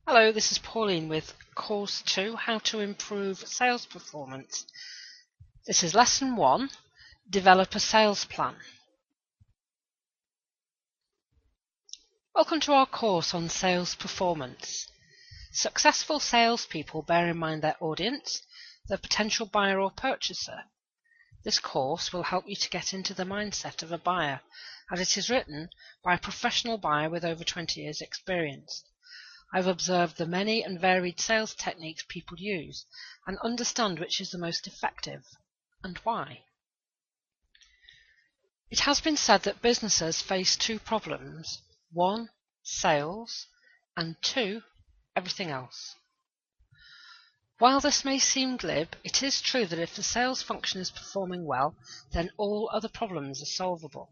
Hello, this is Pauline with Course 2, How to Improve Sales Performance. This is Lesson 1, Develop a Sales Plan. Welcome to our course on sales performance. Successful salespeople bear in mind their audience, their potential buyer or purchaser. This course will help you to get into the mindset of a buyer, as it is written by a professional buyer with over 20 years' experience. I've observed the many and varied sales techniques people use and understand which is the most effective and why. It has been said that businesses face two problems: 1, sales, and 2, everything else. While this may seem glib, it is true that if the sales function is performing well, then all other problems are solvable.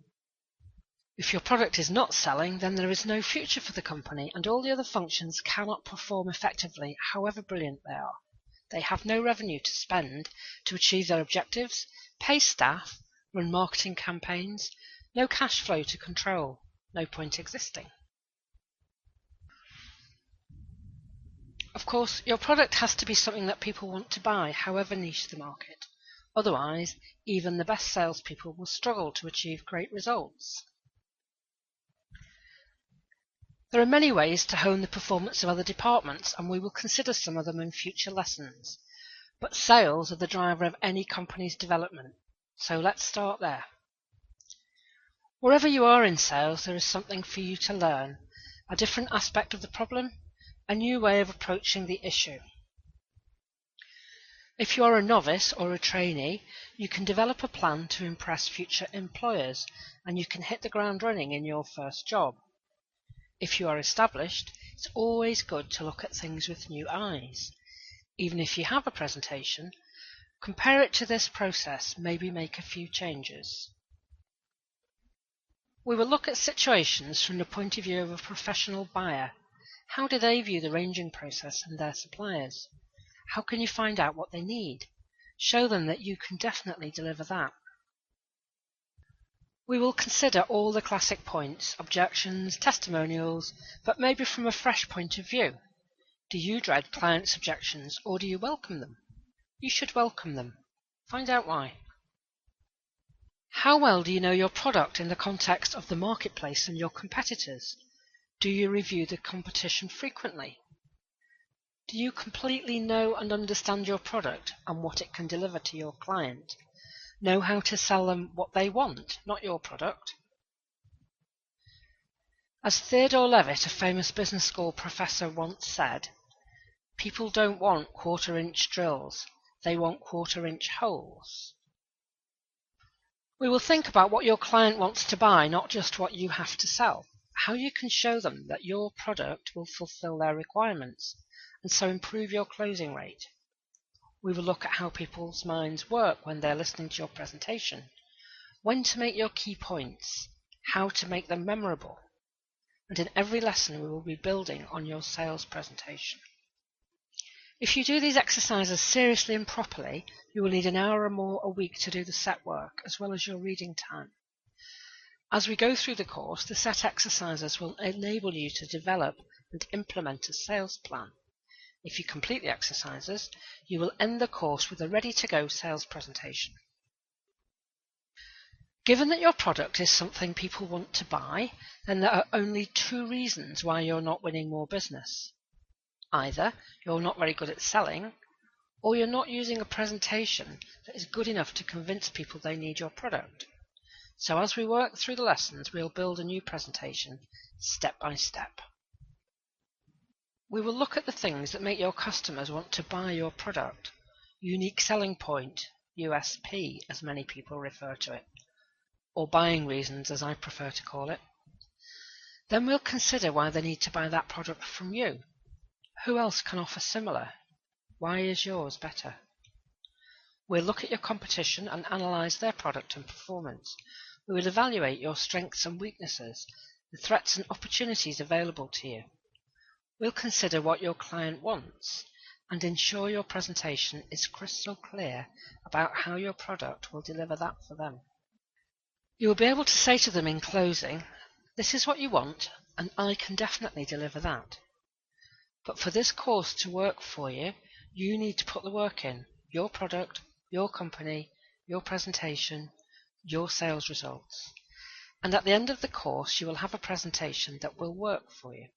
If your product is not selling, then there is no future for the company, and all the other functions cannot perform effectively, however brilliant they are. They have no revenue to spend to achieve their objectives, pay staff, run marketing campaigns, no cash flow to control, no point existing. Of course, your product has to be something that people want to buy, however niche the market. Otherwise, even the best salespeople will struggle to achieve great results. There are many ways to hone the performance of other departments, and we will consider some of them in future lessons. But sales are the driver of any company's development, so let's start there. Wherever you are in sales, there is something for you to learn, a different aspect of the problem, a new way of approaching the issue. If you are a novice or a trainee, you can develop a plan to impress future employers, and you can hit the ground running in your first job. If you are established, it's always good to look at things with new eyes. Even if you have a presentation, compare it to this process, maybe make a few changes. We will look at situations from the point of view of a professional buyer. How do they view the ranging process and their suppliers? How can you find out what they need? Show them that you can definitely deliver that. We will consider all the classic points, objections, testimonials, but maybe from a fresh point of view. Do you dread clients' objections, or do you welcome them? You should welcome them. Find out why. How well do you know your product in the context of the marketplace and your competitors? Do you review the competition frequently? Do you completely know and understand your product and what it can deliver to your client? Know how to sell them what they want, not your product. As Theodore Levitt, a famous business school professor, once said, people don't want quarter-inch drills, they want quarter-inch holes. We will think about what your client wants to buy, not just what you have to sell. How you can show them that your product will fulfill their requirements, and so improve your closing rate. We will look at how people's minds work when they're listening to your presentation, when to make your key points, how to make them memorable, and in every lesson we will be building on your sales presentation. If you do these exercises seriously and properly, you will need an hour or more a week to do the set work, as well as your reading time. As we go through the course, the set exercises will enable you to develop and implement a sales plan. If you complete the exercises, you will end the course with a ready-to-go sales presentation. Given that your product is something people want to buy, then there are only two reasons why you're not winning more business. Either you're not very good at selling, or you're not using a presentation that is good enough to convince people they need your product. So as we work through the lessons, we'll build a new presentation step by step. We will look at the things that make your customers want to buy your product, unique selling point, USP as many people refer to it, or buying reasons as I prefer to call it. Then we'll consider why they need to buy that product from you. Who else can offer similar? Why is yours better? We'll look at your competition and analyse their product and performance. We will evaluate your strengths and weaknesses, the threats and opportunities available to you. We'll consider what your client wants and ensure your presentation is crystal clear about how your product will deliver that for them. You will be able to say to them in closing, "This is what you want, and I can definitely deliver that." But for this course to work for you, you need to put the work in. Your product, your company, your presentation, your sales results. And at the end of the course, you will have a presentation that will work for you.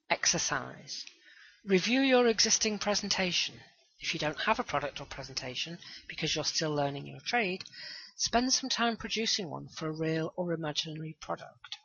Exercise. Review your existing presentation. If you don't have a product or presentation because you're still learning your trade, spend some time producing one for a real or imaginary product.